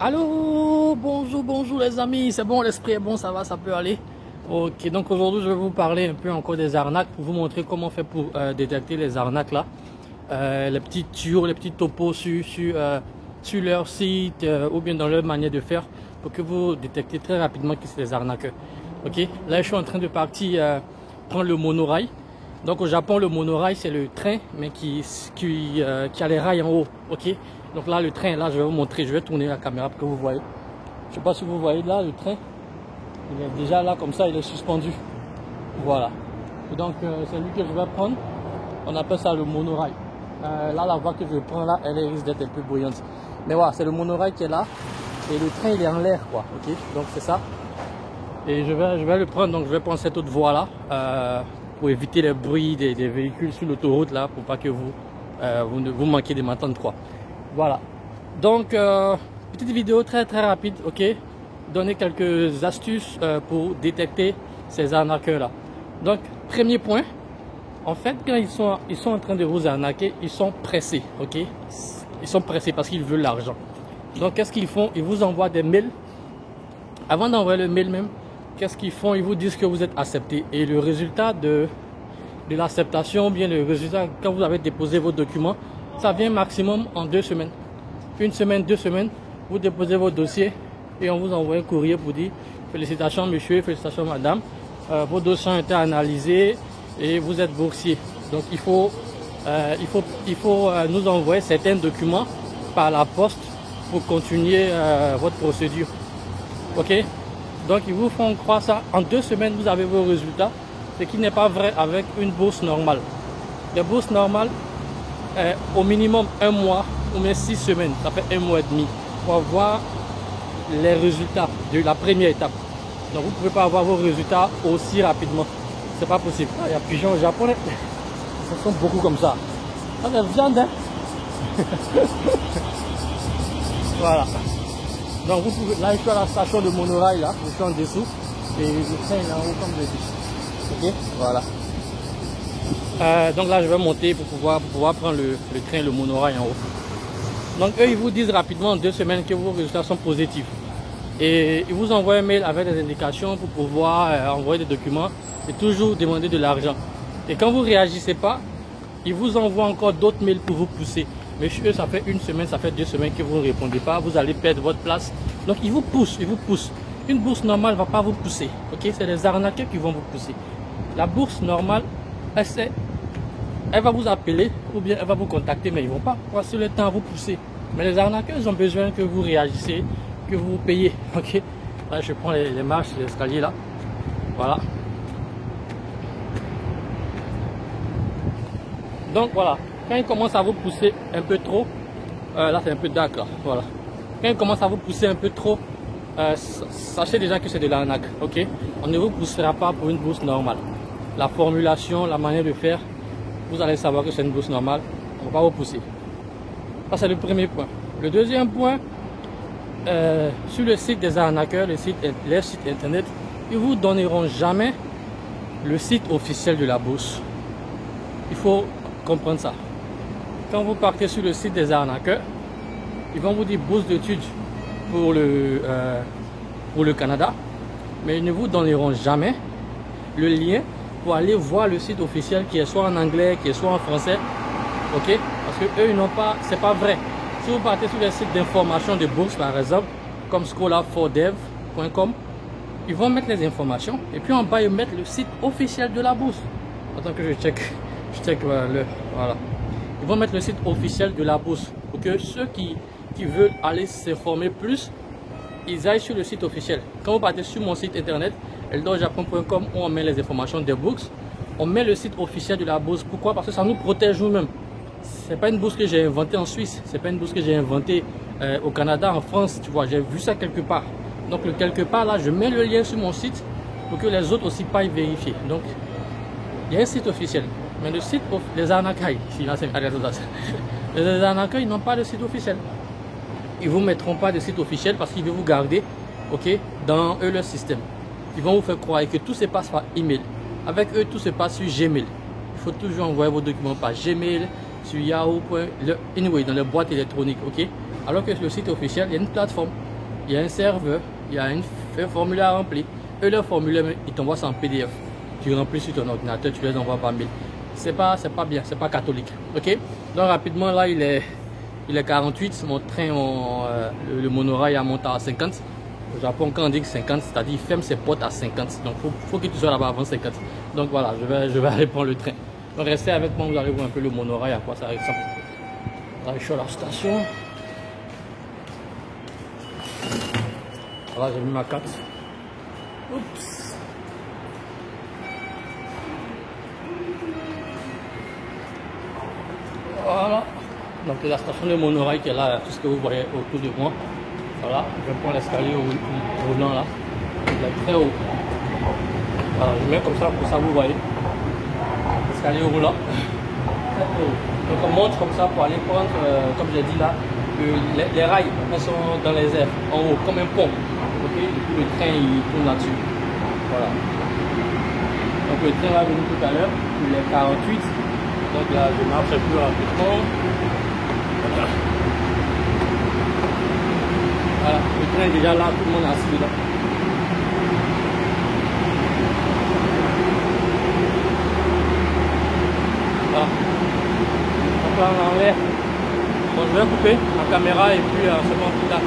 Allô, bonjour les amis, c'est bon, l'esprit est bon, ça va, ça peut aller. Ok, donc aujourd'hui je vais vous parler un peu encore des arnaques pour vous montrer comment on fait pour détecter les arnaques là. Les petits tuyaux, les petits topos sur leur site ou bien dans leur manière de faire pour que vous détectez très rapidement que c'est des arnaqueurs. Ok, là je suis en train de partir prendre le monorail. Donc au Japon, le monorail c'est le train mais qui a les rails en haut. Ok, donc là le train, là je vais vous montrer, je vais tourner la caméra pour que vous voyez. Je sais pas si vous voyez là le train, il est déjà là comme ça, il est suspendu. Voilà. Et donc c'est lui que je vais prendre. On appelle ça le monorail. Là la voie que je prends là, elle risque d'être un peu bruyante. Mais voilà, c'est le monorail qui est là et le train il est en l'air quoi. Ok, donc c'est ça. Et je vais le prendre, donc je vais prendre cette autre voie là pour éviter les bruits des véhicules sur l'autoroute là, pour pas que vous manquiez de m'entendre quoi. Voilà. Donc petite vidéo très rapide, ok. Donner quelques astuces pour détecter ces arnaqueurs là. Donc premier point, en fait quand ils sont en train de vous arnaquer, ils sont pressés, ok. Ils sont pressés parce qu'ils veulent l'argent. Donc qu'est-ce qu'ils font? Ils vous envoient des mails. Avant d'envoyer le mail même, qu'est-ce qu'ils font? Ils vous disent que vous êtes accepté. Et le résultat de l'acceptation, bien le résultat quand vous avez déposé vos documents, ça vient maximum en 2 semaines. 1 semaine, 2 semaines, vous déposez vos dossiers et on vous envoie un courrier pour dire félicitations monsieur, félicitations madame, vos dossiers ont été analysés et vous êtes boursier. Donc il faut nous envoyer certains documents par la poste pour continuer votre procédure. Ok, donc ils vous font croire ça. En 2 semaines vous avez vos résultats, ce qui n'est pas vrai avec une bourse normale. Les bourses normales, au minimum 1 mois ou même 6 semaines, ça fait 1 mois et demi pour avoir les résultats de la première étape. Donc vous ne pouvez pas avoir vos résultats aussi rapidement, c'est pas possible. Ah, il y a pigeons japonais, ils sont beaucoup comme ça. Ah, la viande, hein. Voilà. Donc vous pouvez, là je suis à la station de monorail là, je suis en dessous et le train est en haut comme je dis. Ok, voilà. Donc là je vais monter pour pouvoir prendre le train, le monorail en haut. Donc eux ils vous disent rapidement en 2 semaines que vos résultats sont positifs. Et ils vous envoient un mail avec des indications pour pouvoir envoyer des documents et toujours demander de l'argent. Et quand vous ne réagissez pas, ils vous envoient encore d'autres mails pour vous pousser. Mais chez eux, ça fait 1 semaine, ça fait 2 semaines que vous ne répondez pas, vous allez perdre votre place. Donc ils vous poussent, ils vous poussent. Une bourse normale ne va pas vous pousser. Ok, c'est les arnaqueurs qui vont vous pousser. La bourse normale, elle va vous appeler ou bien elle va vous contacter, mais ils ne vont pas passer le temps à vous pousser. Mais les arnaqueurs, ils ont besoin que vous réagissez, que vous payez. Ok, là je prends les marches, les escaliers là. Voilà. Donc voilà, quand ils commencent à vous pousser un peu trop, là c'est un peu dark là, voilà. Quand ils commencent à vous pousser un peu trop, sachez déjà que c'est de l'arnaque, ok. On ne vous poussera pas pour une bourse normale. La formulation, la manière de faire, vous allez savoir que c'est une bourse normale, on ne va pas vous pousser. Ça c'est le premier point. Le deuxième point, sur le site des arnaqueurs, les sites internet, ils vous donneront jamais le site officiel de la bourse. Il faut comprendre ça. Quand vous partez sur le site des arnaqueurs, ils vont vous dire bourse d'études pour le Canada, mais ils ne vous donneront jamais le lien pour aller voir le site officiel qui est soit en anglais, qui est soit en français. Ok, parce que eux ils n'ont pas, c'est pas vrai. Si vous partez sur les sites d'information de bourse par exemple, comme scholarfordev.com, ils vont mettre les informations et puis en bas ils mettent le site officiel de la bourse. Attends que je check voilà. Ils vont mettre le site officiel de la bourse pour que ceux qui veulent aller s'informer plus, ils aillent sur le site officiel. Quand vous partez sur mon site internet eldorjapon.com où on met les informations des bourses, on met le site officiel de la bourse. Pourquoi? Parce que ça nous protège nous-mêmes. C'est pas une bourse que j'ai inventée en Suisse, c'est pas une bourse que j'ai inventée au Canada, en France, tu vois, j'ai vu ça quelque part. Donc le quelque part là, je mets le lien sur mon site pour que les autres aussi paient vérifier. Donc il y a un site officiel. Mais le site, les arnaqueurs, les arnaqueurs, ils n'ont pas de site officiel. Ils ne vous mettront pas de site officiel parce qu'ils veulent vous garder, ok, dans eux leur système. Ils vont vous faire croire que tout se passe par email. Avec eux, tout se passe sur Gmail. Il faut toujours envoyer vos documents par Gmail, sur Yahoo, anyway, dans les boîtes électroniques, ok. Alors que sur le site officiel, il y a une plateforme. il y a un serveur, il y a un formulaire à remplir. Et le formulaire, ils t'envoient ça en PDF. Tu remplis sur ton ordinateur, tu les envoies par mail. C'est pas bien, c'est pas catholique. Ok? Donc rapidement là, il est 48. Mon train, le monorail a monté à 50. Au Japon, quand on dit que 50, c'est-à-dire il ferme ses portes à 50. Donc faut que tu sois là-bas avant 50. Donc voilà, je vais aller prendre le train. Donc restez avec moi, vous allez voir un peu le monorail, à quoi ça ressemble. Là, je suis à la station. Voilà, j'ai mis ma carte. Oups. Voilà. Donc la station de monorail qui est là, tout ce que vous voyez autour de moi. Voilà, je prends l'escalier roulant là. Il est très haut. Voilà, je mets comme ça, pour ça vous voyez. L'escalier roulant. Très haut. Donc on monte comme ça pour aller prendre, comme j'ai dit là, les rails, elles sont dans les airs, en haut, comme un pont. Okay? Et puis le train il tourne là-dessus. Voilà. Donc le train va venir tout à l'heure, il est 48. Donc là je marche plus rapidement. Voilà. Voilà, le train est déjà là, tout le monde est assis là. Voilà. Donc là on est en l'air. Bon, je vais couper ma caméra et puis on se voit plus tard.